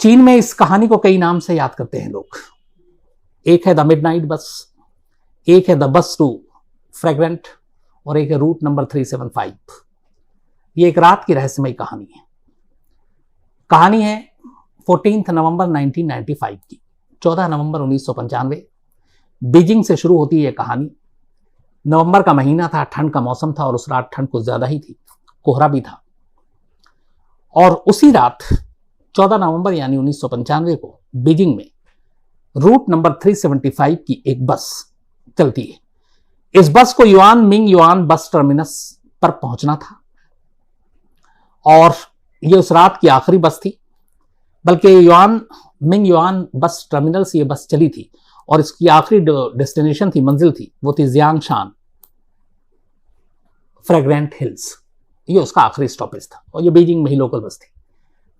चीन में इस कहानी को कई नाम से याद करते हैं लोग। एक है द मिडनाइट बस, एक है द बस टू फ्रेग्रेंट और एक है रूट नंबर 375। ये एक रात की रहस्यमयी कहानी है। कहानी है 14 नवंबर 1995 की। 14 नवंबर 1995 बीजिंग से शुरू होती है यह कहानी। नवंबर का महीना था, ठंड का मौसम था और उस रात ठंड कुछ ज्यादा ही थी, कोहरा भी था। और उसी रात 14 नवंबर यानी 1995 को बीजिंग में रूट नंबर 375 की एक बस चलती है। इस बस को yuan Ming yuan bus terminus पर पहुंचना था और यह उस रात की आखिरी बस थी। बल्कि yuan Ming yuan bus terminal से यह बस चली थी और इसकी आखिरी डेस्टिनेशन थी, मंजिल थी, वो थी जियांगशान फ्रेग्रेंट हिल्स। ये उसका आखिरी स्टॉपेज था और ये बीजिंग में ही लोकल बस थी।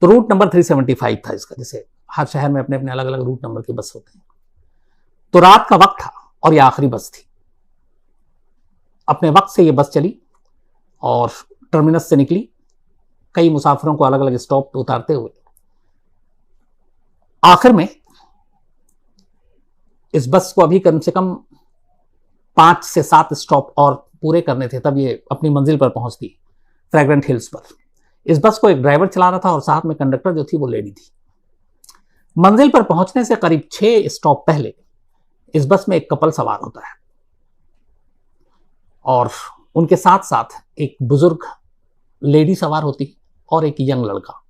तो रूट नंबर 375 था इसका। जैसे हर शहर में अपने अपने अलग अलग रूट नंबर की बस होते हैं। तो रात का वक्त था और ये आखिरी बस थी। अपने वक्त से ये बस चली और टर्मिनस से निकली, कई मुसाफिरों को अलग अलग स्टॉप पे उतारते हुए। आखिर में इस बस को अभी कम से कम 5 से 7 स्टॉप और पूरे करने थे, तब ये अपनी मंजिल पर पहुंचती, फ्रेग्रेंट हिल्स पर। इस बस को एक ड्राइवर चला रहा था और साथ में कंडक्टर जो थी वो लेडी थी। मंजिल पर पहुंचने से करीब 6 स्टॉप पहले इस बस में एक कपल सवार होता है और उनके साथ साथ एक बुजुर्ग लेडी सवार होती और एक यंग लड़का।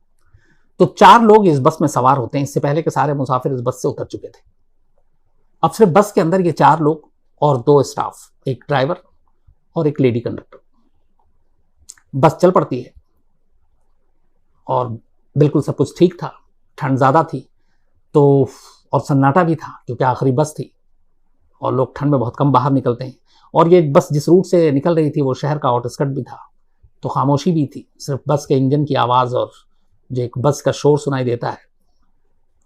तो 4 लोग इस बस में सवार होते हैं। इससे पहले के सारे मुसाफिर इस बस से उतर चुके थे। अब सिर्फ बस के अंदर ये 4 लोग और 2 स्टाफ, एक ड्राइवर और एक लेडी कंडक्टर। बस चल पड़ती है और बिल्कुल सब कुछ ठीक था। ठंड ज्यादा थी तो और सन्नाटा भी था क्योंकि आखिरी बस थी और लोग ठंड में बहुत कम बाहर निकलते हैं। और ये बस जिस रूट से निकल रही थी वो शहर का आउटस्कर्ट भी था, तो खामोशी भी थी। सिर्फ बस के इंजन की आवाज और जो एक बस का शोर सुनाई देता है,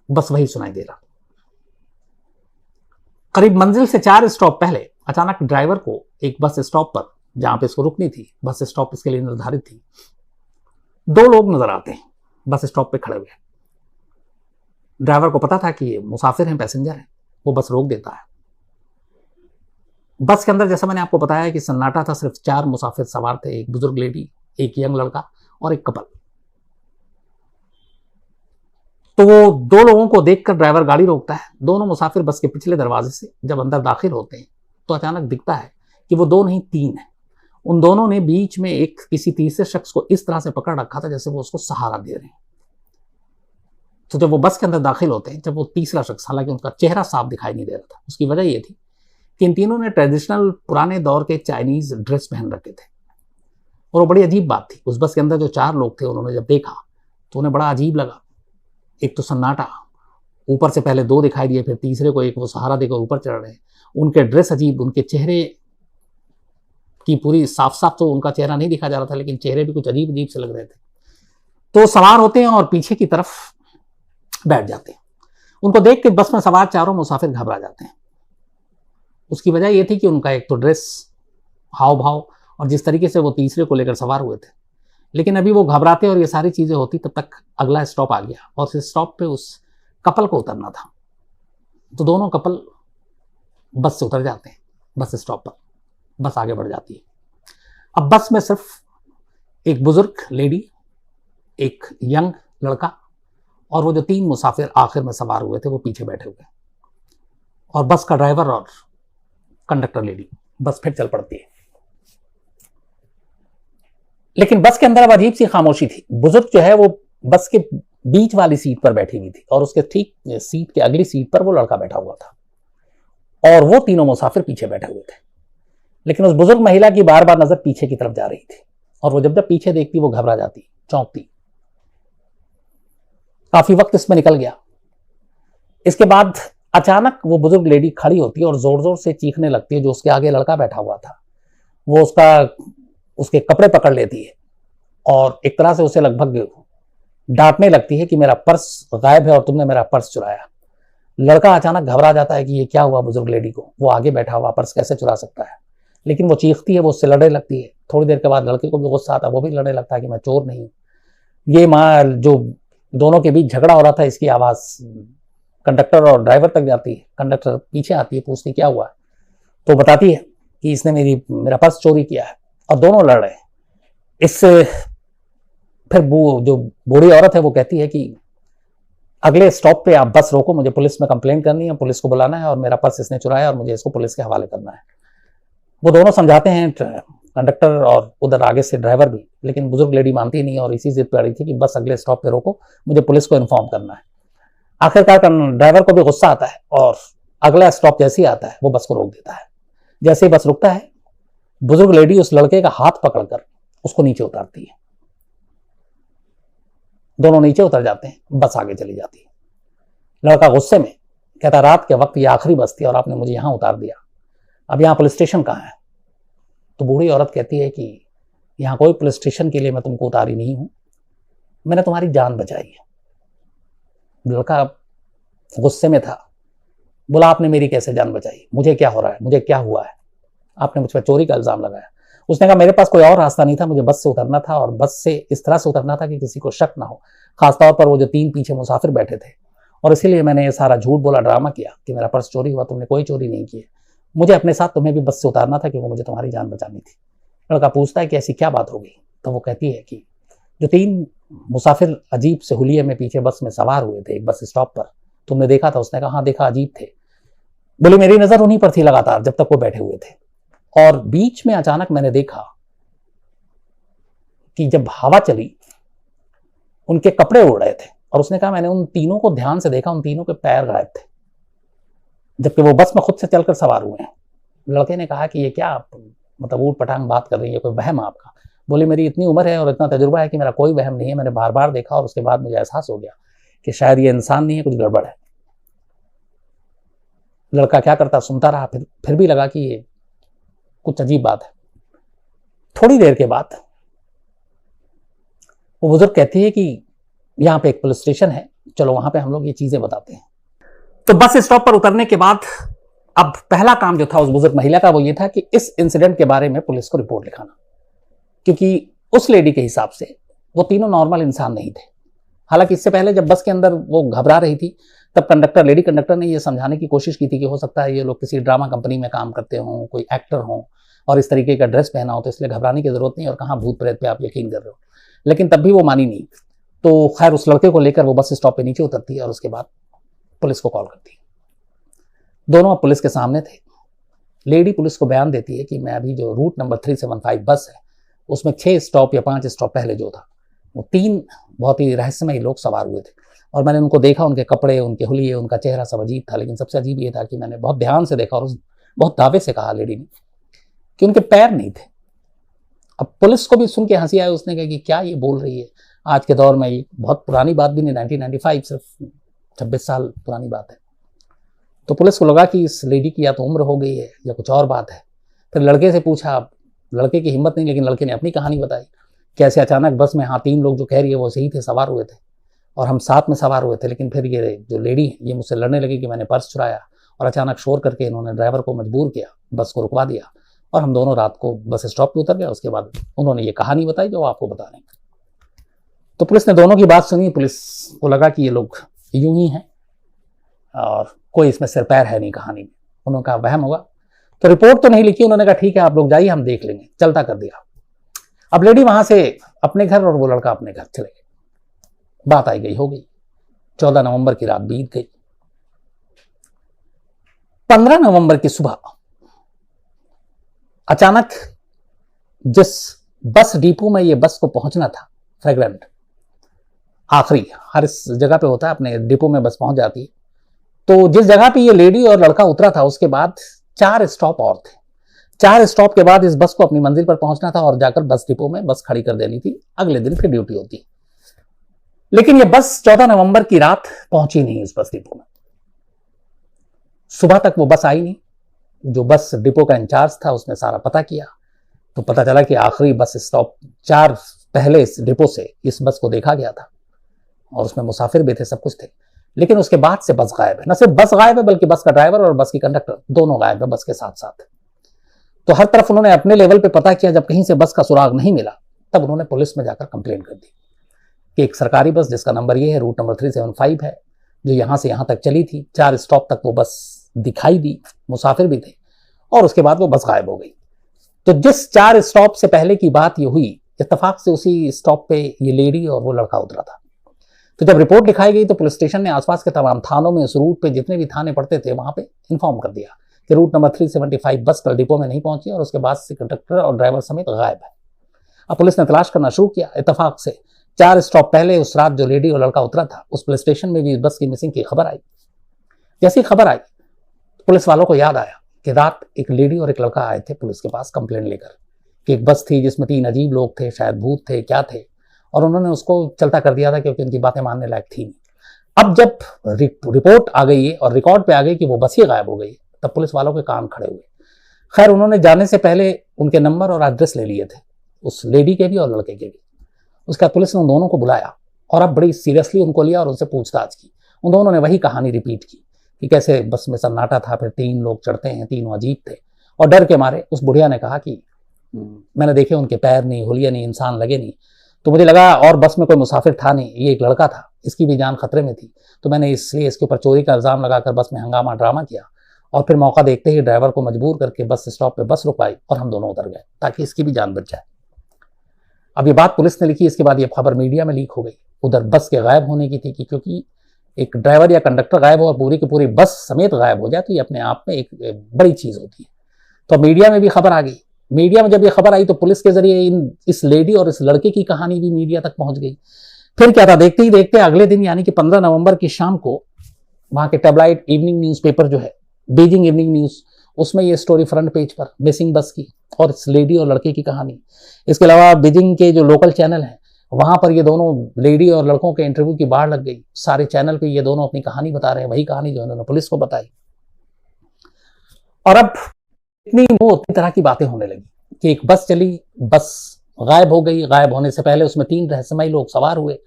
बस वही सुनाई दे रहा। करीब मंजिल से 4 स्टॉप पहले अचानक ड्राइवर को एक बस स्टॉप पर, जहां पे इसको रुकनी थी, बस स्टॉप इसके लिए निर्धारित थी, 2 लोग नजर आते हैं बस स्टॉप पे खड़े हुए। ड्राइवर को पता था कि ये मुसाफिर हैं, पैसेंजर हैं। वो बस रोक देता है। बस के अंदर जैसा मैंने आपको बताया कि सन्नाटा था, सिर्फ 4 मुसाफिर सवार थे, एक बुजुर्ग लेडी, एक यंग लड़का और एक कपल। तो वो 2 लोगों को देखकर ड्राइवर गाड़ी रोकता है। दोनों मुसाफिर बस के पिछले दरवाजे से जब अंदर दाखिल होते हैं तो अचानक दिखता है कि वो 2 नहीं 3 है। उन दोनों ने बीच में एक किसी तीसरे शख्स को इस तरह से पकड़ रखा था जैसे वो उसको सहारा दे रहे हैं। तो जब वो बस के अंदर दाखिल होते हैं, जब वो तीसरा शख्स, हालांकि उनका चेहरा साफ दिखाई नहीं दे रहा था, उसकी वजह ये थी कि इन तीनों ने ट्रेडिशनल पुराने दौर के चाइनीज ड्रेस पहन रखे थे। और वो बड़ी अजीब बात थी, उस बस के अंदर जो 4 लोग थे उन्होंने जब देखा तो उन्हें बड़ा अजीब लगा। एक तो सन्नाटा, ऊपर से पहले 2 दिखाई दिए, फिर तीसरे को एक वो सहारा देकर ऊपर चढ़ रहे हैं। उनके ड्रेस अजीब, उनके चेहरे की पूरी साफ साफ तो उनका चेहरा नहीं दिखा जा रहा था, लेकिन चेहरे भी कुछ अजीब अजीब से लग रहे थे। तो सवार होते हैं और पीछे की तरफ बैठ जाते हैं। उनको देख के बस में सवार चारों मुसाफिर घबरा जाते हैं। उसकी वजह यह थी कि उनका एक तो ड्रेस, हाव भाव और जिस तरीके से वो तीसरे को लेकर सवार हुए थे। लेकिन अभी वो घबराते और ये सारी चीजें होती तब तक अगला स्टॉप आ गया और उस स्टॉप पे उस कपल को उतरना था। तो दोनों कपल बस से उतर जाते हैं। बस स्टॉप पर बस आगे बढ़ जाती है। अब बस में सिर्फ एक बुजुर्ग लेडी, एक यंग लड़का और वो जो 3 मुसाफिर आखिर में सवार हुए थे वो पीछे बैठे हुए। और बस का ड्राइवर और कंडक्टर लेडी। बस फिर चल पड़ती है। लेकिन बस के अंदर अब अजीब सी खामोशी थी। बुजुर्ग जो है वो बस के बीच वाली सीट पर बैठी हुई थी और उसके ठीक सीट के अगली सीट पर वो लड़का बैठा हुआ था और वो तीनों मुसाफिर पीछे बैठे हुए थे। लेकिन उस बुजुर्ग महिला की बार बार नजर पीछे की तरफ जा रही थी और वो जब जब पीछे देखती वो घबरा जाती, चौंकती। काफी वक्त इसमें निकल गया। इसके बाद अचानक वो बुजुर्ग लेडी खड़ी होती है और जोर जोर से चीखने लगती है। जो उसके आगे लड़का बैठा हुआ था वो उसके कपड़े पकड़ लेती है और एक तरह से उसे लगभग डांटने लगती है कि मेरा पर्स गायब है और तुमने मेरा पर्स चुराया। लड़का अचानक घबरा जाता है कि ये क्या हुआ बुजुर्ग लेडी को, वो आगे बैठा हुआ पर्स कैसे चुरा सकता है। लेकिन वो चीखती है, वो उससे लड़ने लगती है। थोड़ी देर के बाद लड़के को भी गुस्सा आता है, वो भी लड़ने लगता है कि मैं चोर नहीं। ये माँ जो दोनों के बीच झगड़ा हो रहा था, इसकी आवाज कंडक्टर और ड्राइवर तक जाती है। कंडक्टर पीछे आती है, पूछती क्या हुआ, तो बताती है कि इसने मेरा पर्स चोरी किया है, और दोनों लड़ रहे हैं। इससे फिर वो जो बूढ़ी औरत है वो कहती है कि अगले स्टॉप पे आप बस रोको, मुझे पुलिस में कंप्लेंट करनी है, पुलिस को बुलाना है, और मेरा पर्स इसने चुराया और मुझे इसको पुलिस के हवाले करना है। वो दोनों समझाते हैं, कंडक्टर और उधर आगे से ड्राइवर भी, लेकिन बुजुर्ग लेडी मानती नहीं और इसी जिद पे अड़ी थी कि बस अगले स्टॉप पे रोको, मुझे पुलिस को इन्फॉर्म करना है। आखिरकार ड्राइवर को भी गुस्सा आता है और अगला स्टॉप जैसे ही आता है वो बस को रोक देता है। जैसे ही बस रुकता है, बुजुर्ग लेडी उस लड़के का हाथ पकड़कर उसको नीचे उतारती है। दोनों नीचे उतर जाते हैं, बस आगे चली जाती है। लड़का गुस्से में कहता, रात के वक्त ये आखिरी बस थी और आपने मुझे यहां उतार दिया, अब यहां पुलिस स्टेशन कहां है? तो बूढ़ी औरत कहती है कि यहां कोई पुलिस स्टेशन के लिए मैं तुमको उतारी नहीं हूं, मैंने तुम्हारी जान बचाई है। लड़का गुस्से में था, बोला आपने मेरी कैसे जान बचाई? मुझे क्या हो रहा है, मुझे क्या हुआ है? आपने मुझ पर चोरी का इल्जाम लगाया। उसने कहा मेरे पास कोई और रास्ता नहीं था, मुझे बस से उतरना था और बस से इस तरह से उतरना था कि किसी को शक ना हो, खासतौर पर वो जो 3 पीछे मुसाफिर बैठे थे, और इसीलिए मैंने ये सारा झूठ बोला, ड्रामा किया कि मेरा पर्स चोरी हुआ। तुमने कोई चोरी नहीं की, मुझे अपने साथ तुम्हें भी बस से उतारना था क्योंकि मुझे तुम्हारी जान बचानी थी। लड़का पूछता है कि ऐसी क्या बात हो गई? तो वो कहती है कि जो 3 मुसाफिर अजीब से हुलिये में पीछे बस में सवार हुए थे एक बस स्टॉप पर, तुमने देखा था? उसने कहा हाँ देखा, अजीब थे। बोले मेरी नजर उन्हीं पर थी लगातार जब तक वो बैठे हुए थे, और बीच में अचानक मैंने देखा कि जब हवा चली उनके कपड़े उड़ रहे थे, और उसने कहा मैंने उन तीनों को ध्यान से देखा, उन तीनों के पैर गायब थे, जबकि वो बस में खुद से चलकर सवार हुए हैं। लड़के ने कहा कि ये क्या मतलब ऊट पटांग बात कर रही है, कोई वहम आपका? बोले मेरी इतनी उम्र है और इतना तजुर्बा है कि मेरा कोई वहम नहीं है, मैंने बार बार देखा और उसके बाद मुझे एहसास हो गया कि शायद ये इंसान नहीं है, कुछ गड़बड़ है। लड़का क्या करता, सुनता रहा, फिर भी लगा कि ये कुछ अजीब बात है। थोड़ी देर के बाद वो बुजुर्ग कहती है कि यहाँ पे एक पुलिस स्टेशन है, चलो वहां पे हम लोग ये चीजें बताते हैं। तो बस स्टॉप पर उतरने के बाद अब पहला काम जो था उस बुजुर्ग महिला का वो ये था कि इस इंसिडेंट के बारे में पुलिस को रिपोर्ट लिखाना, क्योंकि उस लेडी के हिसाब से वो तीनों नॉर्मल इंसान नहीं थे। हालांकि इससे पहले जब बस के अंदर वो घबरा रही थी तब लेडी कंडक्टर ने ये समझाने की कोशिश की थी कि हो सकता है ये लोग किसी ड्रामा कंपनी में काम करते हों, कोई एक्टर हों और इस तरीके का ड्रेस पहना हो, तो इसलिए घबराने की जरूरत नहीं, और कहाँ भूत प्रेत पे आप यकीन कर रहे हो। लेकिन तब भी वो मानी नहीं। तो खैर उस लड़के को लेकर वो बस स्टॉप पे नीचे उतरती है और उसके बाद पुलिस को कॉल करती है। दोनों अब पुलिस के सामने थे। लेडी पुलिस को बयान देती है कि मैं अभी जो रूट नंबर 375 बस है उसमें 6 स्टॉप या 5 स्टॉप पहले जो था वो 3 बहुत ही रहस्यमयी लोग सवार हुए थे, और मैंने उनको देखा, उनके कपड़े, उनके हुलिये, उनका चेहरा सब अजीब था। लेकिन सबसे अजीब ये था कि मैंने बहुत ध्यान से देखा, और बहुत दावे से कहा लेडी ने कि उनके पैर नहीं थे। अब पुलिस को भी सुन के हंसी आई। उसने कहा कि क्या ये बोल रही है, आज के दौर में ये बहुत पुरानी बात भी नहीं, 1995 सिर्फ 26 साल पुरानी बात है। तो पुलिस को लगा कि इस लेडी की या तो उम्र हो गई है या कुछ और बात है। फिर लड़के से पूछा, लड़के की हिम्मत नहीं, लेकिन लड़के ने अपनी कहानी बताई, कैसे अचानक बस में, हाँ 3 लोग जो कह रही है वो सही थे, सवार हुए थे और हम साथ में सवार हुए थे, लेकिन फिर ये जो लेडी ये मुझसे लड़ने लगी कि मैंने पर्स चुराया, और अचानक शोर करके इन्होंने ड्राइवर को मजबूर किया, बस को रुकवा दिया, और हम दोनों रात को बस स्टॉप पे उतर गए। उसके बाद उन्होंने ये कहानी बताई जो आपको बता रहे हैं। तो पुलिस ने दोनों की बात सुनी। पुलिस को लगा कि ये लोग यूं ही हैं और कोई इसमें सिर पैर है नहीं कहानी में। उन्होंने कहा वहम होगा, तो रिपोर्ट तो नहीं लिखी। उन्होंने कहा ठीक है आप लोग जाइए, हम देख लेंगे, चलता कर दिया। अब लेडी वहां से अपने घर और वो लड़का अपने घर चले गए। बात आई गई हो गई। 14 नवंबर की रात बीत गई। 15 नवंबर की सुबह अचानक जिस बस डिपो में ये बस को पहुंचना था, फ्रेग्रेंट आखिरी, हर इस जगह पे होता है, अपने डिपो में बस पहुंच जाती है। तो जिस जगह पे ये लेडी और लड़का उतरा था उसके बाद 4 स्टॉप और थे। 4 स्टॉप के बाद इस बस को अपनी मंजिल पर पहुंचना था और जाकर बस डिपो में बस खड़ी कर देनी थी, अगले दिन फिर ड्यूटी होती। लेकिन ये बस 14 नवंबर की रात पहुंची नहीं उस बस डिपो में। सुबह तक वो बस आई नहीं। जो बस डिपो का इंचार्ज था उसने सारा पता किया, तो पता चला कि आखिरी बस स्टॉप 4 पहले इस डिपो से इस बस को देखा गया था और उसमें मुसाफिर भी थे, सब कुछ थे, लेकिन उसके बाद से बस गायब है। न सिर्फ बस गायब है बल्कि बस का ड्राइवर और बस की कंडक्टर दोनों गायब है बस के साथ साथ। तो हर तरफ उन्होंने अपने लेवल पे पता किया। जब कहीं से बस का सुराग नहीं मिला तब उन्होंने पुलिस में जाकर कंप्लेंट कर दी कि एक सरकारी बस जिसका नंबर ये है, रूट नंबर 375 है, जो यहाँ से यहाँ तक चली थी, 4 स्टॉप तक वो बस दिखाई दी, मुसाफिर भी थे, और उसके बाद वो बस गायब हो गई। तो जिस 4 स्टॉप से पहले की बात ये हुई, इत्तेफाक से उसी स्टॉप पे ये लेडी और वो लड़का उतरा था। तो जब रिपोर्ट लिखाई गई तो पुलिस स्टेशन ने आसपास के तमाम थानों में उस रूट पे जितने भी थाने पड़ते थे वहां पे इन्फॉर्म कर दिया कि रूट नंबर 375 बस कल डिपो में नहीं पहुंची और उसके बाद से कंडक्टर और ड्राइवर समेत गायब है। अब पुलिस ने तलाश करना शुरू किया। इत्तेफाक से 4 स्टॉप पहले उस रात जो लेडी और लड़का उतरा था, उस पुलिस स्टेशन में भी बस की मिसिंग की खबर आई। जैसी खबर आई, पुलिस वालों को याद आया कि रात एक लेडी और एक लड़का आए थे पुलिस के पास कंप्लेंट लेकर कि एक बस थी जिसमें 3 अजीब लोग थे, शायद भूत थे, क्या थे, और उन्होंने उसको चलता कर दिया था क्योंकि उनकी बातें मानने लायक थी नहीं। अब जब रिपोर्ट आ गई है और रिकॉर्ड पे आ गई कि वो बस ही गायब हो गई, तब पुलिस वालों के कान खड़े हुए। खैर, उन्होंने जाने से पहले उनके नंबर और एड्रेस ले लिए थे, उस लेडी के भी और लड़के के भी। उसके बाद पुलिस ने उन दोनों को बुलाया और अब बड़ी सीरियसली उनको लिया और उनसे पूछताछ की। उन दोनों ने वही कहानी रिपीट की कि कैसे बस में सन्नाटा था, फिर 3 लोग चढ़ते हैं, तीनों अजीब थे, और डर के मारे उस बुढ़िया ने कहा कि मैंने देखे उनके पैर नहीं, हुलिया नहीं, इंसान लगे नहीं, तो मुझे लगा और बस में कोई मुसाफिर था नहीं, ये एक लड़का था, इसकी भी जान खतरे में थी, तो मैंने इसलिए इसके ऊपर चोरी का इल्जाम लगाकर बस में हंगामा ड्रामा किया और फिर मौका देखते ही ड्राइवर को मजबूर करके बस स्टॉप पे बस रुकवाई और हम दोनों उतर गए ताकि इसकी भी जान बच जाए। अब ये बात पुलिस ने लिखी, इसके बाद ये खबर मीडिया में लीक हो गई। उधर बस के गायब होने की थी कि क्योंकि एक ड्राइवर या कंडक्टर गायब हो और पूरी की पूरी बस समेत गायब हो जाए तो ये अपने आप में एक बड़ी चीज होती है। तो मीडिया में भी खबर आ गई। मीडिया में जब ये खबर आई तो पुलिस के जरिए इस लेडी और इस लड़के की कहानी भी मीडिया तक पहुंच गई। फिर क्या था, देखते ही देखते अगले दिन यानी कि 15 नवंबर की शाम को वहां के टेबलाइड इवनिंग न्यूज़पेपर जो है, बीजिंग इवनिंग न्यूज, उसमें ये स्टोरी फ्रंट पेज पर, मिसिंग बस की और इस लेडी और लड़के की कहानी। इसके अलावा बीजिंग के जो लोकल चैनल हैं वहां पर ये दोनों लेडी और लड़कों के इंटरव्यू की बाढ़ लग गई। सारे चैनल पे ये दोनों अपनी कहानी बता रहे हैं, वही कहानी जो उन्होंने पुलिस को बताई। और अब इतनी उतनी तरह की बातें होने लगी कि एक बस चली, बस गायब हो गई, गायब होने से पहले उसमें 3 रहस्यमयी लोग सवार हुए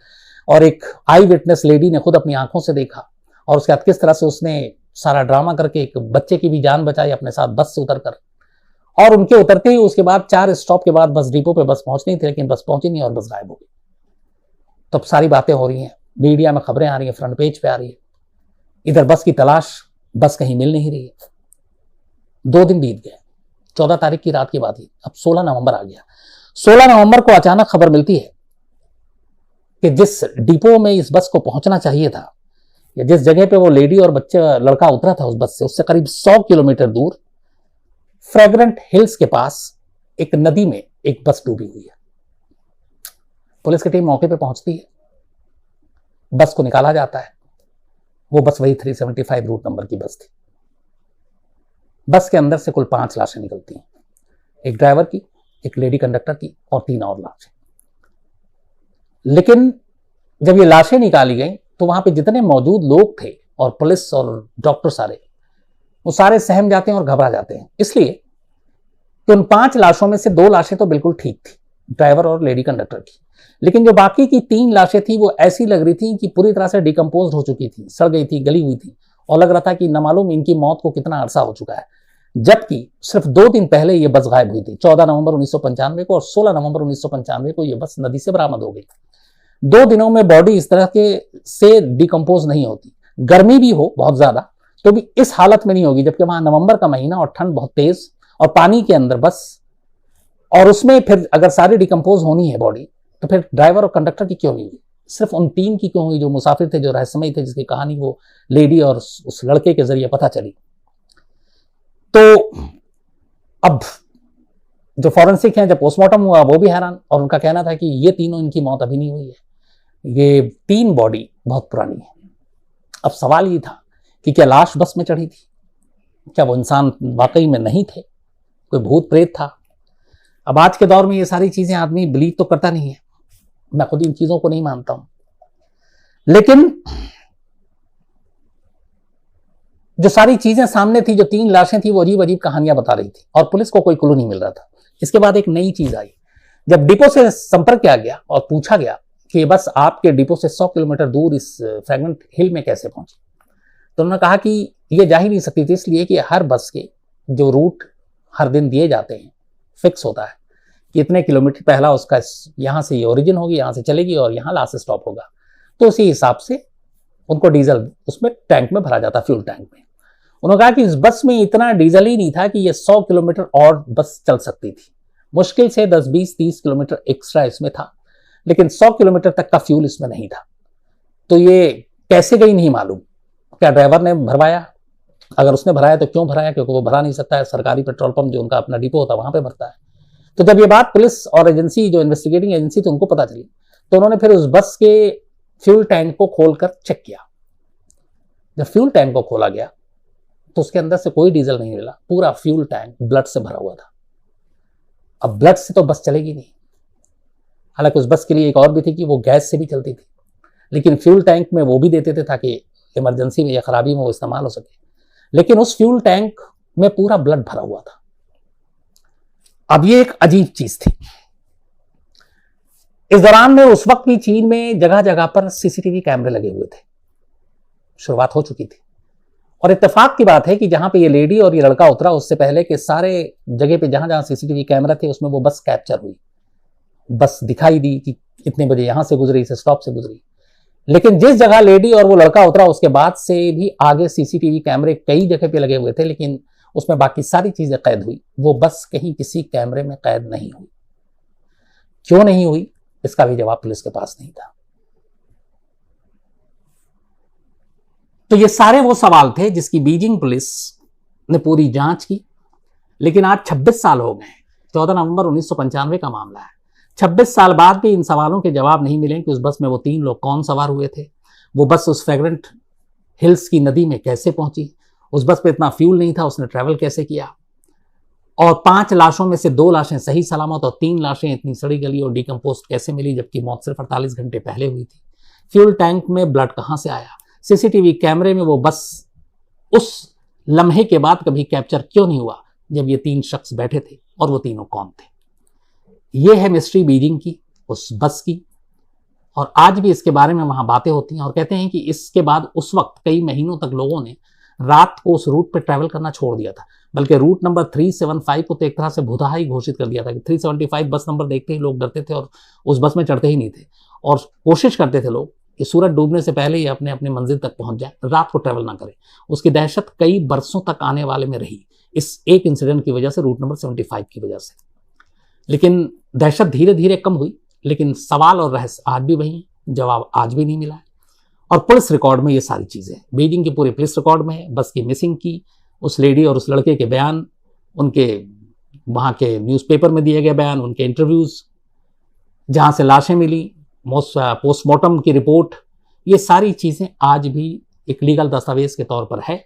और एक आई विटनेस लेडी ने खुद अपनी आंखों से देखा, और उसके बाद किस तरह से उसने सारा ड्रामा करके एक बच्चे की भी जान बचाई अपने साथ बस से उतरकर। और उनके उतरते ही उसके बाद 4 स्टॉप के बाद बस डिपो पे बस पहुंचनी थी, लेकिन बस पहुंची नहीं और बस गायब हो गई। तब सारी बातें हो रही हैं, मीडिया में खबरें आ रही हैं, फ्रंट पेज पे आ रही है। इधर बस की तलाश, बस कहीं मिल नहीं रही है। 2 दिन बीत गए, 14 तारीख की रात की बात ही, अब 16 नवंबर आ गया। 16 नवंबर को अचानक खबर मिलती है कि जिस डिपो में इस बस को पहुंचना चाहिए था, या जिस जगह पे वो लेडी और लड़का उतरा था उस बस से, उससे करीब 100 किलोमीटर दूर फ्रेग्रेंट हिल्स के पास एक नदी में एक बस डूबी हुई है। पुलिस की टीम मौके पे पहुंचती है, बस को निकाला जाता है। वो बस वही 375 रूट नंबर की बस थी। बस के अंदर से कुल 5 लाशें निकलती हैं, एक ड्राइवर की, एक लेडी कंडक्टर की और 3 और लाशें। लेकिन जब ये लाशें निकाली गई तो वहां पे जितने मौजूद लोग थे और पुलिस और डॉक्टर सारे, वो सारे सहम जाते हैं और घबरा जाते हैं, इसलिए कि उन 5 लाशों में से 2 लाशें तो बिल्कुल ठीक थी, ड्राइवर और लेडी कंडक्टर की, लेकिन जो बाकी की 3 लाशें थी वो ऐसी लग रही थी कि पूरी तरह से डिकम्पोज हो चुकी थी, सड़ गई थी, गली हुई थी, और लग रहा था कि न मालूम इनकी मौत को कितना अरसा हो चुका है। जबकि सिर्फ 2 दिन पहले ये बस गायब हुई थी, 14 नवंबर 1995 को, और 16 नवंबर 1995 को ये बस नदी से बरामद हो गई। 2 दिनों में बॉडी इस तरह के से डिकम्पोज नहीं होती। गर्मी भी हो बहुत ज्यादा तो भी इस हालत में नहीं होगी, जबकि वहां नवंबर का महीना और ठंड बहुत तेज और पानी के अंदर बस, और उसमें फिर अगर सारी डिकम्पोज होनी है बॉडी तो फिर ड्राइवर और कंडक्टर की क्यों नहीं हुई, सिर्फ उन 3 की क्यों हुई जो मुसाफिर थे, जो रहस्यमयी थे, जिसकी कहानी वो लेडी और उस लड़के के जरिए पता चली। तो अब जो फॉरेंसिक हैं, जब पोस्टमार्टम हुआ वो भी हैरान, और उनका कहना था कि ये तीनों, इनकी मौत अभी नहीं हुई है, ये 3 बॉडी बहुत पुरानी है। अब सवाल ये था कि क्या लाश बस में चढ़ी थी, क्या वो इंसान वाकई में नहीं थे, कोई भूत प्रेत था। अब आज के दौर में ये सारी चीजें आदमी बिलीव तो करता नहीं है, मैं खुद इन चीजों को नहीं मानता हूं, लेकिन जो सारी चीजें सामने थी, जो 3 लाशें थी, वो अजीब अजीब कहानियां बता रही थी और पुलिस को कोई क्लू नहीं मिल रहा था। इसके बाद एक नई चीज आई, जब डिपो से संपर्क किया गया और पूछा गया कि बस आपके डिपो से 100 किलोमीटर दूर इस फ्रेग्रेंट हिल में कैसे पहुंची, तो उन्होंने कहा कि ये जा ही नहीं सकती थी, इसलिए कि हर बस के जो रूट हर दिन दिए जाते हैं फिक्स होता है कि इतने किलोमीटर पहला उसका यहाँ से ये ओरिजिन होगी, यहाँ से चलेगी और यहाँ लास्ट स्टॉप होगा। तो उसी हिसाब से उनको डीजल उसमें टैंक में भरा जाता, फ्यूल टैंक में। उन्होंने कहा कि इस बस में इतना डीजल ही नहीं था कि ये 100 किलोमीटर और बस चल सकती थी। मुश्किल से 10, 20, 30 किलोमीटर एक्स्ट्रा इसमें था, लेकिन 100 किलोमीटर तक का फ्यूल इसमें नहीं था। तो ये कैसे गई नहीं मालूम। क्या ड्राइवर ने भरवाया? अगर उसने भराया तो क्यों भराया? क्योंकि वो भरा नहीं सकता है, सरकारी पेट्रोल पंप जो उनका अपना डिपो होता है वहां पे भरता है। तो जब ये बात पुलिस और एजेंसी, जो इन्वेस्टिगेटिंग एजेंसी थी, उनको पता चली, तो उन्होंने फिर उस बस के फ्यूल टैंक को खोलकर चेक किया। जब फ्यूल टैंक को खोला गया तो उसके अंदर से कोई डीजल नहीं मिला, पूरा फ्यूल टैंक ब्लड से भरा हुआ था। अब ब्लड से तो बस चलेगी नहीं। हालांकि उस बस के लिए एक और भी थी कि वो गैस से भी चलती थी, लेकिन फ्यूल टैंक में वो भी देते थे ताकि इमरजेंसी में या खराबी में वो इस्तेमाल हो सके। लेकिन उस फ्यूल टैंक में पूरा ब्लड भरा हुआ था। अब ये एक अजीब चीज थी। इस दौरान में उस वक्त भी चीन में जगह जगह पर सीसीटीवी कैमरे लगे हुए थे, शुरुआत हो चुकी थी। और इत्तेफाक की बात है कि जहां पे ये लेडी और ये लड़का उतरा, उससे पहले के सारे जगह पे जहां जहां सीसीटीवी कैमरा थे उसमें वो बस कैप्चर हुई, बस दिखाई दी कि इतने बजे यहां से गुजरी, इस स्टॉप से गुजरी। लेकिन जिस जगह लेडी और वो लड़का उतरा उसके बाद से भी आगे सीसीटीवी कैमरे कई जगह पे लगे हुए थे, लेकिन उसमें बाकी सारी चीजें कैद हुई। वो बस कहीं किसी कैमरे में कैद नहीं हुई। क्यों नहीं हुई, इसका भी जवाब पुलिस के पास नहीं था। तो ये सारे वो सवाल थे जिसकी बीजिंग पुलिस ने पूरी जांच की। लेकिन आज 26 साल हो गए, 14 नवंबर 1995 का मामला है। 26 साल बाद भी इन सवालों के जवाब नहीं मिले कि उस बस में वो 3 लोग कौन सवार हुए थे, वो बस उस फ्रेग्रेंट हिल्स की नदी में कैसे पहुंची, उस बस पे इतना फ्यूल नहीं था, उसने ट्रैवल कैसे किया, और 5 लाशों में से 2 लाशें सही सलामत और 3 लाशें इतनी सड़ी गली और डिकम्पोस्ट कैसे मिली, जबकि मौत सिर्फ 48 घंटे पहले हुई थी। फ्यूल टैंक में ब्लड कहां से आया, सीसीटीवी कैमरे में वो बस उस लम्हे के बाद कभी कैप्चर क्यों नहीं हुआ जब ये 3 शख्स बैठे थे, और वो तीनों कौन थे। ये है मिस्ट्री बीजिंग की, उस बस की। और आज भी इसके बारे में वहां बातें होती हैं, और कहते हैं कि इसके बाद उस वक्त कई महीनों तक लोगों ने रात को उस रूट पर ट्रैवल करना छोड़ दिया था। बल्कि रूट नंबर 375 को तो एक तरह से भुतहा ही घोषित कर दिया था कि 375 बस नंबर देखते ही लोग डरते थे और उस बस में चढ़ते ही नहीं थे, और कोशिश करते थे लोग कि सूरज डूबने से पहले ही अपने अपने मंजिल तक पहुंच जाए, रात को ट्रैवल ना करें। उसकी दहशत कई बरसों तक आने वाले में रही, इस एक इंसिडेंट की वजह से, रूट नंबर 75 की वजह से। लेकिन दहशत धीरे धीरे कम हुई, लेकिन सवाल और रहस्य आज भी वही है, जवाब आज भी नहीं मिला है। और पुलिस रिकॉर्ड में ये सारी चीजें, बीजिंग के पूरे पुलिस रिकॉर्ड में है। बस की मिसिंग की, उस लेडी और उस लड़के के बयान, उनके वहां के न्यूज़पेपर में दिए गए बयान, उनके इंटरव्यूज, जहां से लाशें मिली, पोस्टमार्टम की रिपोर्ट, ये सारी चीजें आज भी एक लीगल दस्तावेज के तौर पर है।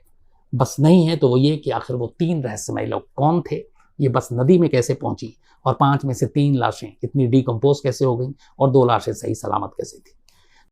बस नहीं है तो वो ये कि आखिर वो 3 रहस्यमय लोग कौन थे, ये बस नदी में कैसे पहुंची, और 5 में से 3 लाशें इतनी डिकम्पोज कैसे हो गई, और 2 लाशें सही सलामत कैसे थी।